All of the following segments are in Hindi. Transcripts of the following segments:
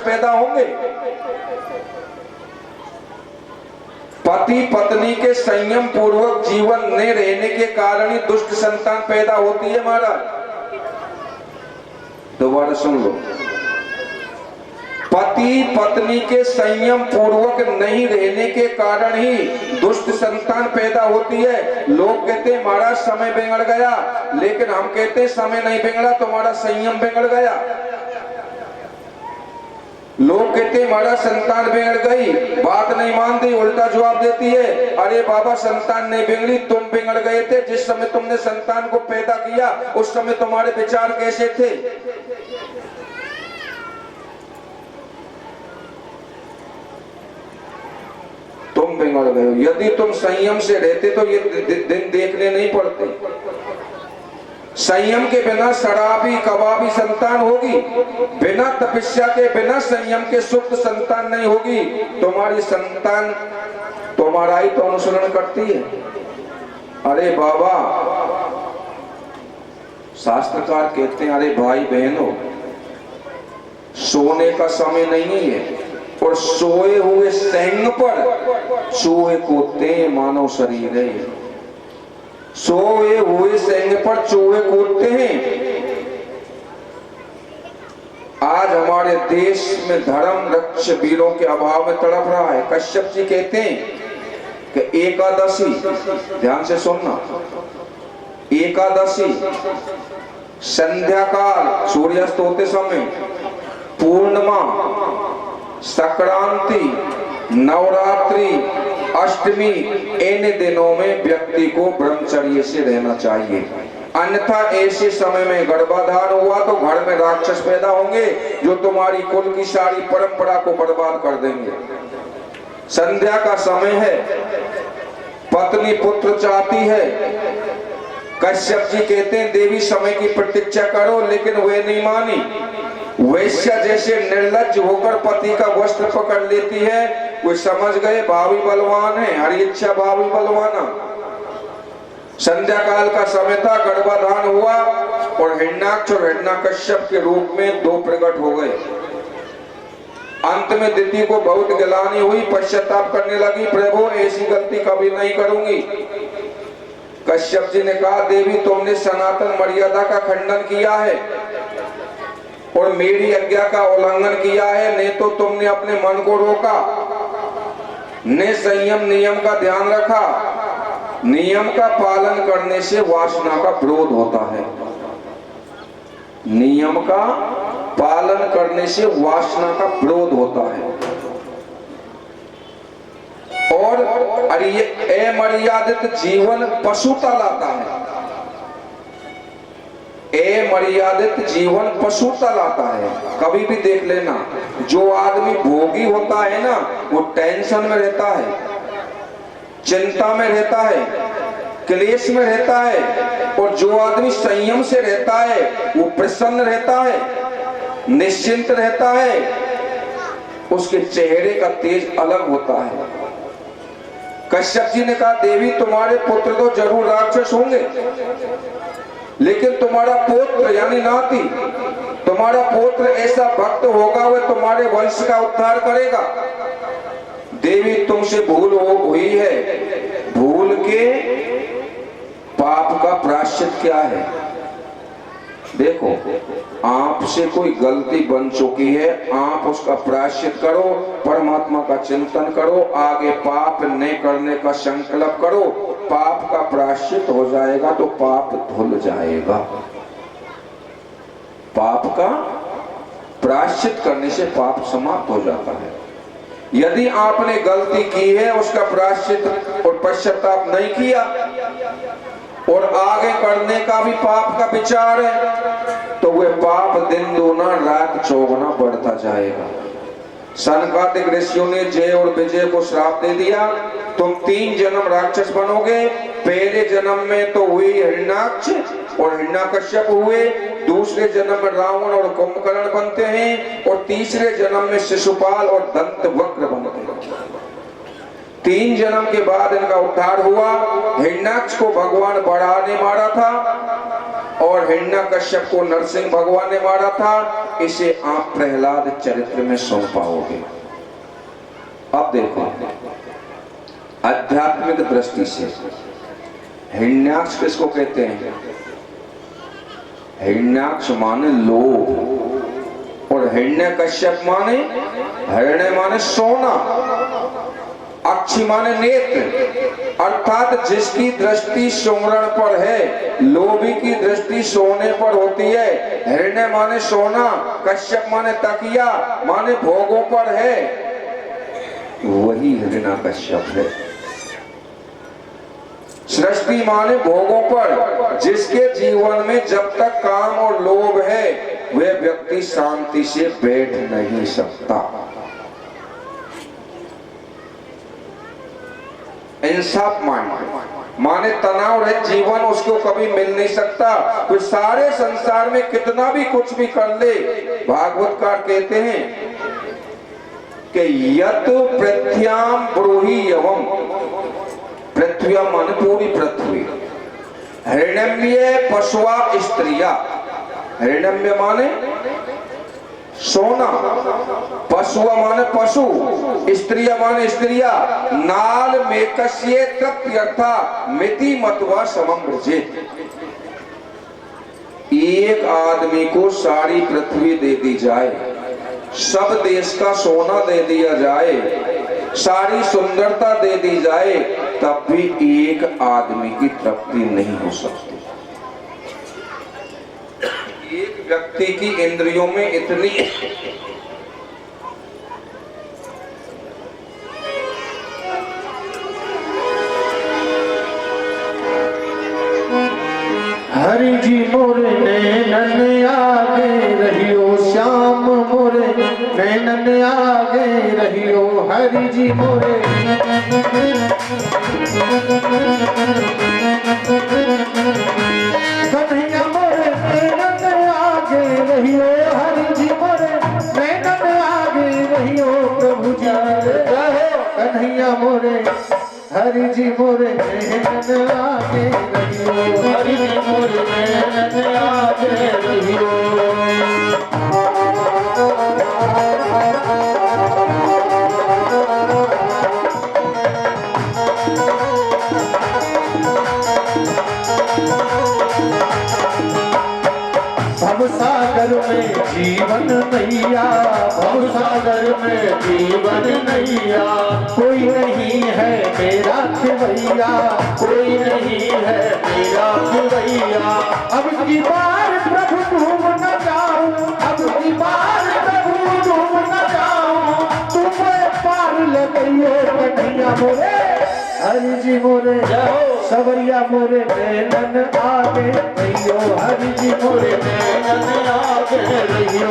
पैदा होंगे। पति पत्नी के संयम पूर्वक जीवन में रहने के कारण ही दुष्ट संतान पैदा होती है महाराज। दोबारा सुन लो, पति पत्नी के संयम पूर्वक नहीं रहने के कारण ही दुष्ट संतान पैदा होती है। लोग कहते हैं महाराज समय बिगड़ गया, लेकिन हम कहते हैं समय नहीं बिगड़ा, तुम्हारा संयम बिगड़ गया। लोग कहते हैं महाराज संतान बिगड़ गई, बात नहीं मानती, उल्टा जवाब देती है, अरे बाबा संतान नहीं बिगड़ी, तुम बिगड़ गए थे। जिस समय तुमने संतान को पैदा किया उस समय तुम्हारे विचार कैसे थे? तुम बिगड़ गए हो। यदि तुम संयम से रहते तो ये दिन देखने नहीं पड़ते। संयम के बिना शराबी कबाबी संतान होगी, बिना तपस्या के बिना संयम के सुप्त संतान नहीं होगी। तुम्हारी संतान तुम्हारा ही तो अनुसरण करती है। अरे बाबा, शास्त्रकार कहते हैं अरे भाई बहनों, सोने का समय नहीं है और सोए हुए सेंग पर चूहे कूदते मानव शरीर है। सोए हुए सेंग पर चूहे कूदते हैं। आज हमारे देश में धर्म रक्ष वीरों के अभाव में तड़प रहा है। कश्यप जी कहते हैं कि एकादशी, ध्यान से सुनना, एकादशी, संध्या काल, सूर्यास्त होते समय, पूर्णिमा, संक्रांति, नवरात्रि, अष्टमी, इन दिनों में व्यक्ति को ब्रह्मचर्य से रहना चाहिए। अन्यथा ऐसे समय में गर्भाधान हुआ तो घर में राक्षस पैदा होंगे जो तुम्हारी कुल की सारी परंपरा को बर्बाद कर देंगे। संध्या का समय है, पत्नी पुत्र चाहती है। कश्यप जी कहते हैं देवी समय की प्रतीक्षा करो, लेकिन वे नहीं मानी। वैश्या जैसे निर्लज्ज होकर पति का वस्त्र पकड़ लेती है, वे समझ गए भावी बलवान है, हरी इच्छा भावी बलवाना। संध्या काल का समय था, गर्भाधान हुआ और हिरण्याक्ष और हिरण्यकश्यप के रूप में दो प्रकट हो गए। अंत में दिति को बहुत गिलानी हुई, पश्चाताप करने लगी, प्रभु ऐसी गलती कभी नहीं करूंगी। कश्यप जी ने कहा देवी तुमने सनातन मर्यादा का खंडन किया है और मेरी आज्ञा का उल्लंघन किया है। नहीं तो तुमने अपने मन को रोका, ने संयम नियम का ध्यान रखा। नियम का पालन करने से वासना का विरोध होता है। नियम का पालन करने से वासना का विरोध होता है। और अमर्यादित जीवन पशुता लाता है। अमर्यादित जीवन पशुता लाता है। कभी भी देख लेना, जो आदमी भोगी होता है ना, वो टेंशन में रहता है, चिंता में रहता है, क्लेश में रहता है। और जो आदमी संयम से रहता है वो प्रसन्न रहता है, निश्चिंत रहता है, उसके चेहरे का तेज अलग होता है। कश्यप जी ने कहा देवी तुम्हारे पुत्र तो जरूर राक्षस होंगे, लेकिन तुम्हारा पुत्र यानी नाती, तुम्हारा पुत्र ऐसा भक्त होगा, वह तुम्हारे वंश का उद्धार करेगा। देवी तुमसे भूल हुई है, भूल के पाप का प्रायश्चित क्या है? देखो, आपसे कोई गलती बन चुकी है, आप उसका प्रायश्चित करो, परमात्मा का चिंतन करो, आगे पाप नहीं करने का संकल्प करो। पाप का प्रायश्चित हो जाएगा तो पाप धुल जाएगा। पाप का प्रायश्चित करने से पाप समाप्त हो जाता है। यदि आपने गलती की है, उसका प्रायश्चित और पश्चाताप नहीं किया और आगे करने का भी पाप का विचार है, तो वह पाप दिन दूना रात चौगुना बढ़ता जाएगा। सनकादिक ऋषियों ने जय और विजय को श्राप दे दिया, तुम 3 जन्म राक्षस बनोगे। पहले जन्म में तो हुई हिरण्याक्ष और हिरण्यकश्यप हुए, दूसरे जन्म में रावण और कुंभकर्ण बनते हैं, और तीसरे जन्म में शिशुपाल और दंतवक्र बनते हैं। 3 जन्म के बाद इनका उद्धार हुआ। हिरण्याक्ष को भगवान बराह ने मारा था और हिरण्यकश्यप को नरसिंह भगवान ने मारा था। इसे आप प्रहलाद चरित्र में सुन पाओगे। अब देखो आध्यात्मिक दृष्टि से हिरण्याक्ष किसको कहते हैं? हिरण्याक्ष माने लोभ और हिरण्यकश्यप माने, हिरण्य माने सोना, अक्षी माने नेत्र, अर्थात जिसकी दृष्टि सुमरण पर है, लोभी की दृष्टि सोने पर होती है। हिरण्य माने सोना, कश्यप माने तकिया माने भोगों पर है, वही हिरण्यकश्यप है। सृष्टि माने भोगों पर, जिसके जीवन में जब तक काम और लोभ है वह व्यक्ति शांति से बैठ नहीं सकता। इंसाफ माने तनाव रहित जीवन उसको कभी मिल नहीं सकता। तो सारे संसार में कितना भी कुछ भी कर ले, भागवतकार कहते हैं कि यत पृथ्व्याम ब्रूहि यवम, पृथ्वी माने पूरी पृथ्वी, हिरण्यम्य पशुआ स्त्रिया, हिरण्यम्य माने सोना, पशुआ माने पशु, स्त्रिया माने स्त्रिया, नाल मेकस्ये तत्यर्था मिति मतवा समम ब्रजेत। एक आदमी को सारी पृथ्वी दे दी जाए, सब देश का सोना दे दिया जाए, सारी सुंदरता दे दी जाए, तब भी एक आदमी की तृप्ति नहीं हो सकती। एक व्यक्ति की इंद्रियों में इतनी हरि जी मोरे नैनन आगे रहियो, श्याम मोरे नैनन आगे रहियो, हरि जी मोरे कन्हैया मोरे नैनन आगे रहियो, हरि जी मोरे नैनन आगे रहियो, प्रभु जी कन्हैया मोरे हरि जी मोरे नैनन आगे रहियो, हरि जी मोरे नैनन आगे रहियो। भवसागर में जीवन नैया, भवसागर में जीवन नैया, कोई नहीं है मेरा खिवैया, कोई नहीं है मेरा खिवैया। अब की बार प्रभु डूब न जाऊं, अब की बार प्रभु डूब न जाऊं, तुम्हें पार लगइयो कन्हैया मोरे हरि जी मोरे सवरिया मोरे नैनन आगे रहियो, हरि जी मोरे नैनन आगे रहियो।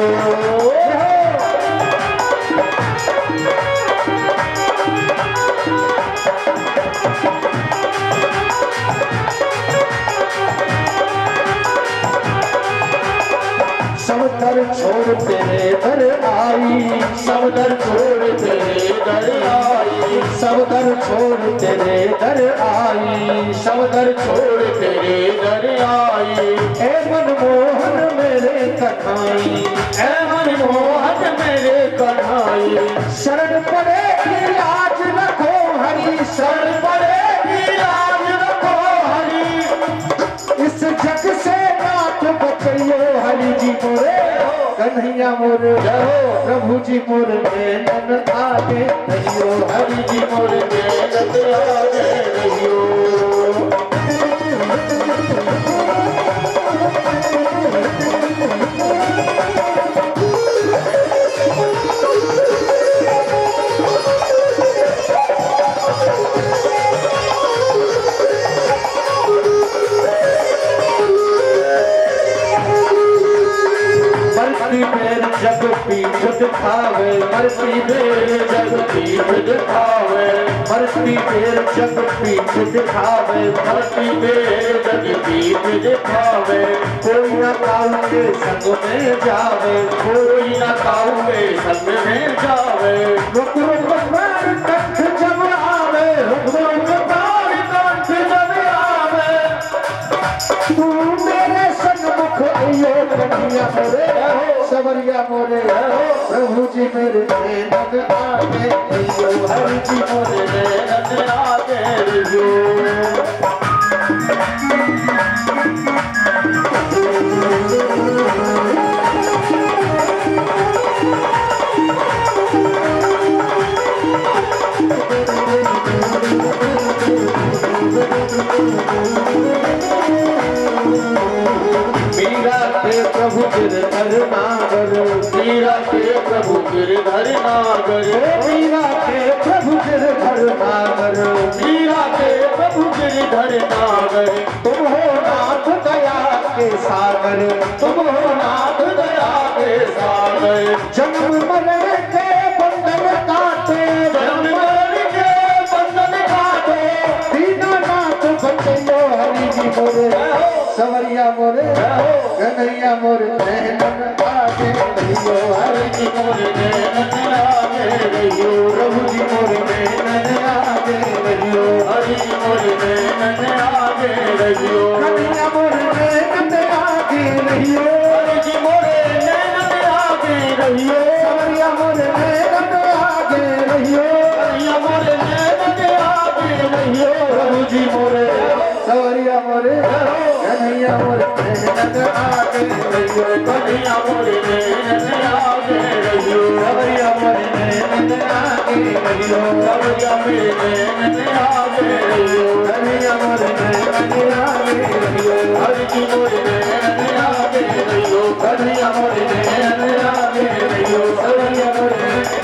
सब दर छोड़ तेरे दर आई, सब दर छोड़ तेरे दर आई, सब दर छोड़ तेरे दर आई, सब दर छोड़ तेरे दर आई। ए मनमोहन मेरे कन्हाई, ए मनमोहन मेरे कन्हाई, शरण पड़े की लाज रखो हरि, शरण पड़े की लाज रखो हरि, इस जग से नाथ बचइयो हरि जी मोरे कन्हैया मोरे प्रभु जी मोरे नैनन आगे रहियो, हरि जी मोरे नैनन आगे रहियो। जग पीठ दिखावे, मरती बेर जग पीठ दिखावे, मरती बेर जग पीठ दिखावे, मरती बेर जग पीठ दिखावे। कोई न काऊ के संग में जावे, कोई न काऊ के संग में जावे, रुक रुक पैर कंठ जब आवे, रुक रुक पैर कंठ जब आवे, तू मेरे सन्मुख आइयो कन्हैया मोरे सवरिया मोरे प्रभु जी मेरे नैनन आगे रहियो हरि जी मोरे नैनन आगे रहियो मीरा के प्रभु गिरधर नागर मीरा के प्रभु गिरधर नागर मीरा के प्रभु गिरधर नागर मीरा के प्रभु गिरधर नागर तुम हो नाथ दया के सागर तुम हो नाथ दया के सागर जन्म मरण के बंधन काटे जन्म मरण के बंधन काटे दीनानाथ बंदो हरि जी मोरे सवरिया मोरे कन्हैया मोरे नैनन आगे रहियो हरि जी मोरे नैनन आगे रहियो प्रभु जी मोरे नैनन आगे रहियो हरि जी मोरे नैनन आगे रहियो कन्हैया मोरे नैनन आगे रहियो हरि जी मोरे नैनन आगे रहियो सवरिया मोरे नैनन आगे रहियो कन्हैया मोरे नैनन आगे रहियो प्रभु जी मोरे सवरिया मोरे कन्हैया मोरे नैनन आगे रहियो कन्हैया मोरे नैनन आगे रहियो सवरिया मोरे नैनन आगे रहियो सवरिया मोरे नैनन आगे रहियो कन्हैया मोरे नैनन आगे रहियो हरि जी मोरे नैनन आगे रहियो कन्हैया मोरे नैनन आगे रहियो सवरिया मोरे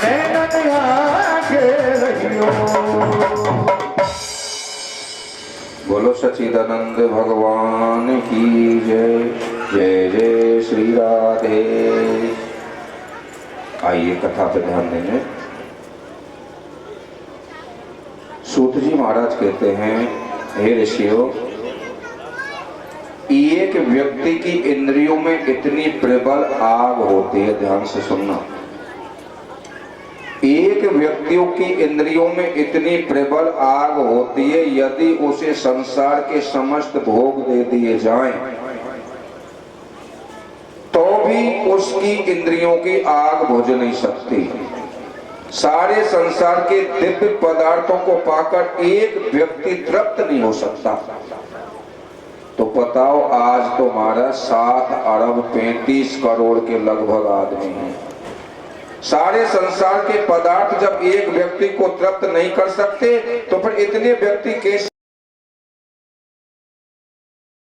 नैनन आगे रहियो। बोलो सच्चिदानंद भगवान की जय। जय जय श्री राधे। आइए कथा पे ध्यान देंगे। सूत जी महाराज कहते हैं, हे ऋषियों, एक व्यक्ति की इंद्रियों में इतनी प्रबल आग होती है, ध्यान से सुनना, एक व्यक्तियों की इंद्रियों में इतनी प्रबल आग होती है, यदि उसे संसार के समस्त भोग दे दिए जाएं, तो भी उसकी इंद्रियों की आग बुझ नहीं सकती। सारे संसार के दिव्य पदार्थों को पाकर एक व्यक्ति तृप्त नहीं हो सकता। तो बताओ, आज तो हमारा 7 अरब 35 करोड़ के लगभग आदमी हैं। सारे संसार के पदार्थ जब एक व्यक्ति को तृप्त नहीं कर सकते, तो फिर इतने व्यक्ति कैसे